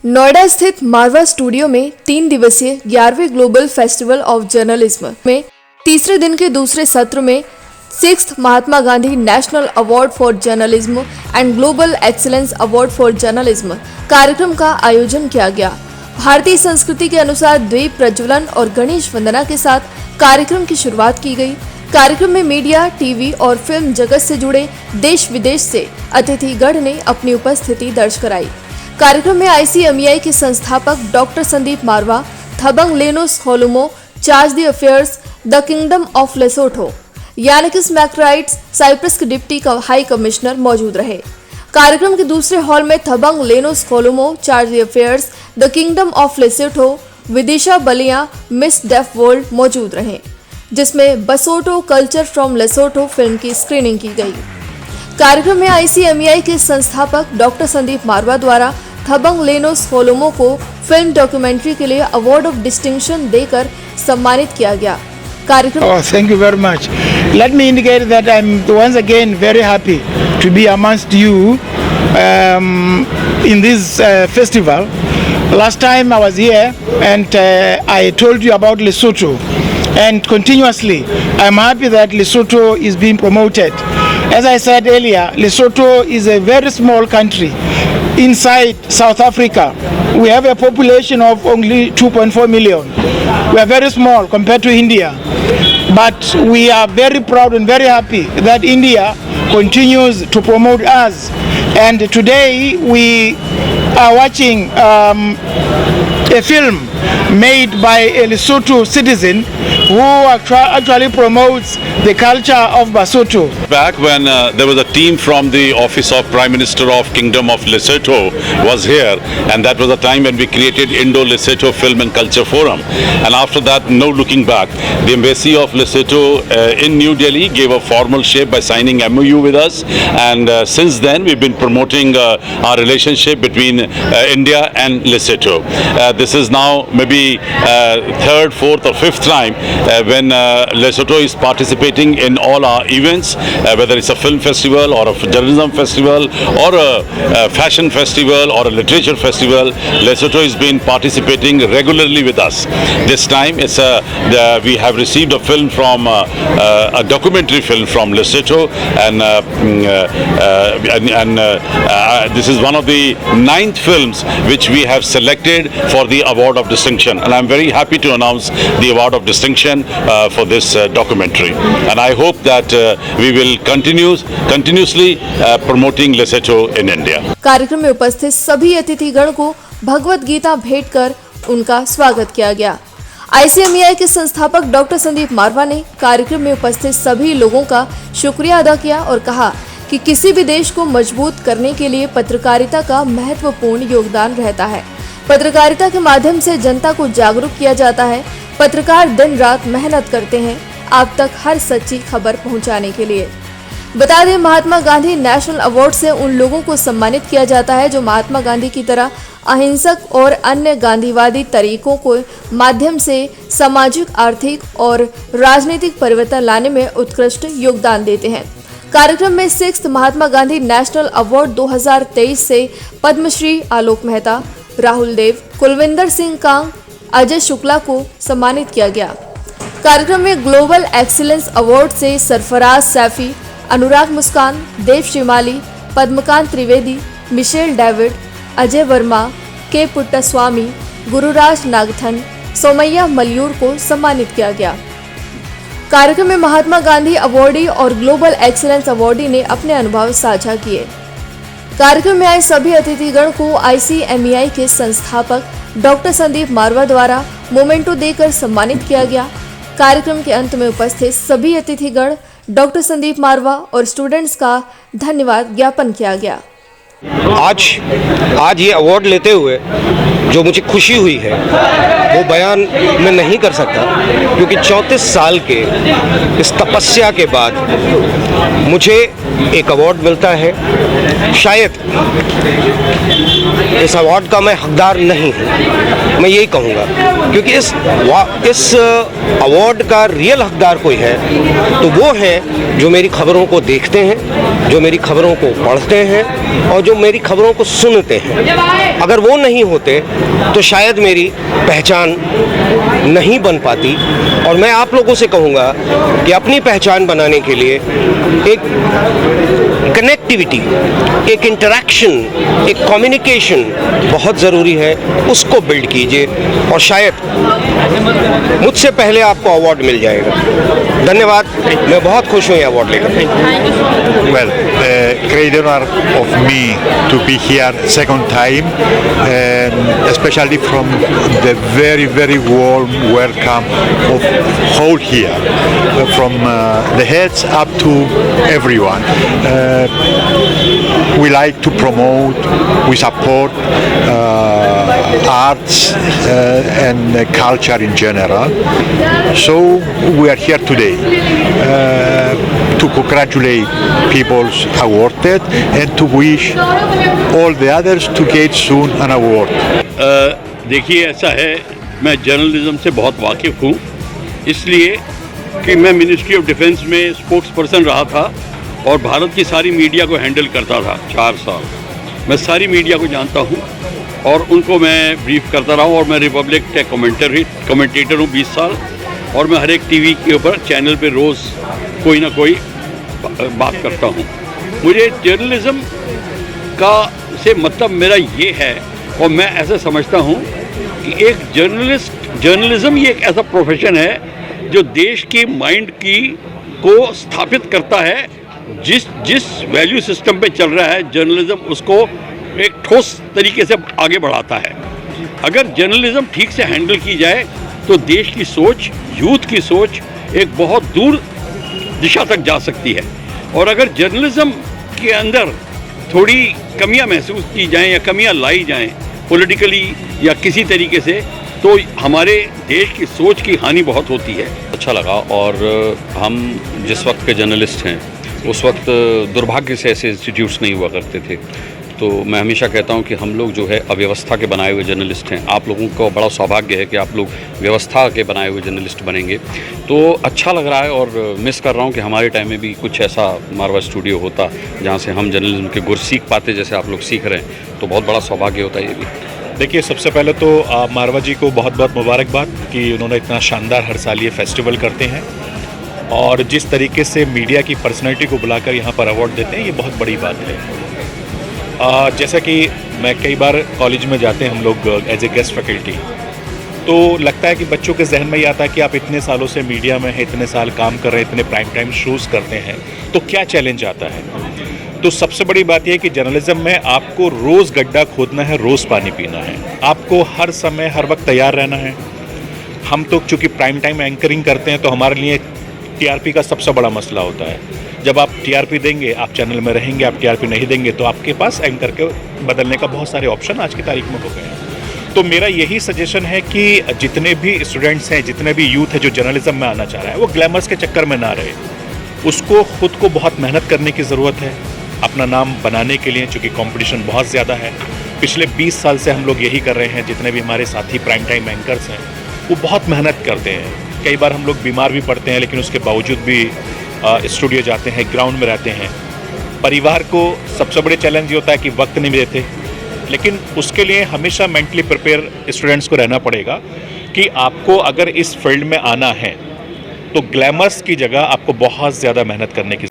नोएडा स्थित मारवा स्टूडियो में 3 दिवसीय 11वें ग्लोबल फेस्टिवल ऑफ जर्नलिज्म में तीसरे दिन के दूसरे सत्र में 6th Mahatma Gandhi national award for journalism and global excellence award for journalism कार्यक्रम का आयोजन किया गया। भारतीय संस्कृति के अनुसार द्वीप प्रज्वलन और गणेश वंदना के साथ कार्यक्रम की शुरुआत की गई। कार्यक्रम में मीडिया, टीवी और फिल्म जगत से जुड़े देश विदेश से अतिथिगण ने अपनी उपस्थिति दर्ज कराई। कार्यक्रम में ICMEI के संस्थापक doctor Sandeep Marwah, Thabang Lenos-Kholumo, charge d'affaires, the kingdom of Lesotho, Yiannakis Macrides, Cyprus के डिप्टी हाई कमिश्नर मौजूद रहे। कार्यक्रम के दूसरे हॉल में Thabang Lenos-Kholumo, charge d'affaires, the kingdom of Lesotho, Vidisha Baliyan, miss deaf world मौजूद रहे, जिसमें Basotho culture from Lesotho film की स्क्रीनिंग की गई। कार्यक्रम में ICMEI के संस्थापक डॉक्टर संदीप मारवा द्वारा थबंग लेनोस-खोलुमो को फिल्म डॉक्यूमेंट्री के लिए अवार्ड ऑफ डिस्टिंक्शन देकर सम्मानित किया गया। कार्यक्रम Thank you very much. Let me indicate that I'm once again very happy to be amongst you in this festival. Last time I was here and I told you about Lesotho, and continuously I'm happy that Lesotho is being promoted. As I said earlier, Lesotho is a very small country inside South Africa. We have a population of only 2.4 million. We are very small compared to India, but we are very proud and very happy that India continues to promote us. And today we are watching a film made by a Lesotho citizen who actually promotes the culture of Basotho. Back when there was a team from the office of Prime Minister of Kingdom of Lesotho was here, and that was the time when we created Indo-Lesotho Film and Culture Forum. And after that, no looking back, the Embassy of Lesotho in New Delhi gave a formal shape by signing MOU with us, and since then we've been promoting our relationship between India and Lesotho. This is now maybe third, fourth or fifth time when Lesotho is participating in all our events, whether it's a film festival or a journalism festival or a fashion festival or a literature festival. Lesotho has been participating regularly with us. This time it's we have received a film from a documentary film from Lesotho, and this is one of the 9th films which we have selected for the award of distinction, and I'm very happy to announce the award of distinction for this documentary, and I hope that we will continuously promoting Lesotho in India. कार्यक्रम में उपस्थित सभी अतिथिगण को भगवत गीता भेंट कर उनका स्वागत किया गया। ICMEI के संस्थापक डॉक्टर संदीप मारवा ने कार्यक्रम में उपस्थित सभी लोगों का शुक्रिया अदा किया और कहा कि किसी भी देश को मजबूत करने के लिए पत्रकारिता का महत्वपूर्ण योगदान रहता है। पत्रकारिता के माध्यम से जनता को जागरूक किया जाता है। पत्रकार दिन रात मेहनत करते हैं आप तक हर सच्ची खबर पहुंचाने के लिए। बता दें, महात्मा गांधी नेशनल अवार्ड से उन लोगों को सम्मानित किया जाता है जो महात्मा गांधी की तरह अहिंसक और अन्य गांधीवादी तरीकों के माध्यम से सामाजिक, आर्थिक और राजनीतिक परिवर्तन लाने में उत्कृष्ट योगदान देते हैं। कार्यक्रम में 6th Mahatma Gandhi national award 2023 से पद्मश्री आलोक मेहता, राहुल देव, कुलविंदर सिंह कांग, अजय शुक्ला को सम्मानित किया गया। कार्यक्रम में ग्लोबल एक्सीलेंस अवार्ड से सरफराज सैफी, अनुराग मुस्कान, देव श्रीमाली, पद्मकांत त्रिवेदी, मिशेल डेविड, अजय वर्मा, के पुट्टास्वामी, गुरुराज नागथन, सोमैया मल्यूर को सम्मानित किया गया। कार्यक्रम में महात्मा गांधी अवार्डी और ग्लोबल एक्सीलेंस अवार्डी ने अपने अनुभव साझा किए। कार्यक्रम में आए सभी अतिथिगण को ICMEI के संस्थापक डॉक्टर संदीप मारवा द्वारा मोमेंटो देकर सम्मानित किया गया। कार्यक्रम के अंत में उपस्थित सभी अतिथिगण डॉक्टर संदीप मारवा और स्टूडेंट्स का धन्यवाद ज्ञापन किया गया। आज ये अवार्ड लेते हुए जो मुझे खुशी हुई है वो बयान मैं नहीं कर सकता, क्योंकि 34 साल के इस तपस्या के बाद मुझे एक अवार्ड मिलता है शायद इस अवार्ड का मैं हकदार नहीं हूँ, मैं यही कहूँगा, क्योंकि इस अवार्ड का रियल हकदार कोई है तो वो है जो मेरी खबरों को देखते हैं, जो मेरी खबरों को पढ़ते हैं और जो मेरी खबरों को सुनते हैं। अगर वो नहीं होते तो शायद मेरी पहचान नहीं बन पाती। और मैं आप लोगों से कहूँगा कि अपनी पहचान बनाने के लिए एक कनेक्टिविटी, एक इंटरेक्शन, एक कम्युनिकेशन बहुत ज़रूरी है, उसको बिल्ड कीजिए और शायद मुझसे पहले आपको अवार्ड मिल जाएगा। धन्यवाद, मैं बहुत खुश हूँ ये अवार्ड लेकर। Well, great honor of me to be here second time, and especially from the very, very warm welcome of whole here, from the heads up to everyone. We like to promote, we support arts and culture in general. So we are here today to congratulate people's awarded and to wish all the others to get soon an award. देखिए, ऐसा है, मैं journalism से बहुत वाकिफ़ हूँ, इसलिए कि मैं मिनिस्ट्री ऑफ डिफेंस में स्पोक्स पर्सन रहा था और भारत की सारी मीडिया को हैंडल करता था 4 साल। मैं सारी मीडिया को जानता हूँ और उनको मैं ब्रीफ करता रहा हूँ और मैं रिपब्लिक टेक कमेंटेटर हूँ 20 साल, और मैं हर एक टीवी के ऊपर चैनल पे रोज़ कोई ना कोई बात करता हूँ। मुझे जर्नलिज्म का से मतलब मेरा ये है, और मैं ऐसा समझता हूँ कि एक जर्नलिज्म ये एक ऐसा प्रोफेशन है जो देश की माइंड को स्थापित करता है। जिस वैल्यू सिस्टम पे चल रहा है जर्नलिज्म, उसको एक ठोस तरीके से आगे बढ़ाता है। अगर जर्नलिज्म ठीक से हैंडल की जाए तो देश की सोच, यूथ की सोच एक बहुत दूर दिशा तक जा सकती है। और अगर जर्नलिज्म के अंदर थोड़ी कमियां महसूस की जाएं या कमियां लाई जाएं पॉलिटिकली या किसी तरीके से, तो हमारे देश की सोच की हानि बहुत होती है। अच्छा लगा, और हम जिस वक्त के जर्नलिस्ट हैं उस वक्त दुर्भाग्य से ऐसे इंस्टीट्यूट्स नहीं हुआ करते थे। तो मैं हमेशा कहता हूं कि हम लोग जो है अव्यवस्था के बनाए हुए जर्नलिस्ट हैं। आप लोगों को बड़ा सौभाग्य है कि आप लोग व्यवस्था के बनाए हुए जर्नलिस्ट बनेंगे। तो अच्छा लग रहा है और मिस कर रहा हूं कि हमारे टाइम में भी कुछ ऐसा मारवा स्टूडियो होता जहां से हम जर्नलिज्म के गुर सीख पाते, जैसे आप लोग सीख रहे हैं। तो बहुत बड़ा सौभाग्य होता है ये भी। देखिए, सबसे पहले तो मारवा जी को बहुत बहुत मुबारकबाद कि उन्होंने इतना शानदार हर साल ये फेस्टिवल करते हैं, और जिस तरीके से मीडिया की पर्सनैलिटी को बुलाकर यहाँ पर अवार्ड देते हैं, ये बहुत बड़ी बात है। जैसा कि मैं कई बार कॉलेज में जाते हैं हम लोग एज ए गेस्ट फैकल्टी, तो लगता है कि बच्चों के जहन में ये आता है कि आप इतने सालों से मीडिया में हैं, इतने साल काम कर रहे हैं, इतने प्राइम टाइम शोज़ करते हैं, तो क्या चैलेंज आता है। तो सबसे बड़ी बात यह है कि जर्नलिज्म में आपको रोज़ गड्ढा खोदना है, रोज़ पानी पीना है, आपको हर समय हर वक्त तैयार रहना है। हम तो चूँकि प्राइम टाइम एंकरिंग करते हैं तो हमारे लिए टीआरपी का सबसे बड़ा मसला होता है। जब आप टीआरपी देंगे, आप चैनल में रहेंगे, आप टीआरपी नहीं देंगे तो आपके पास एंकर के बदलने का बहुत सारे ऑप्शन आज की तारीख में हो गए हैं। तो मेरा यही सजेशन है कि जितने भी स्टूडेंट्स हैं, जितने भी यूथ है जो जर्नलिज्म में आना चाह रहा है, वो ग्लैमर्स के चक्कर में ना रहे। उसको खुद को बहुत मेहनत करने की ज़रूरत है अपना नाम बनाने के लिए, चूँकि कॉम्पिटिशन बहुत ज़्यादा है। पिछले 20 साल से हम लोग यही कर रहे हैं। जितने भी हमारे साथी प्राइम टाइम एंकर्स हैं वो बहुत मेहनत करते हैं। कई बार हम लोग बीमार भी पड़ते हैं, लेकिन उसके बावजूद भी स्टूडियो जाते हैं, ग्राउंड में रहते हैं। परिवार को सबसे बड़े चैलेंज ये होता है कि वक्त नहीं देते, लेकिन उसके लिए हमेशा मेंटली प्रिपेयर स्टूडेंट्स को रहना पड़ेगा कि आपको अगर इस फील्ड में आना है तो ग्लैमर्स की जगह आपको बहुत ज़्यादा मेहनत करने की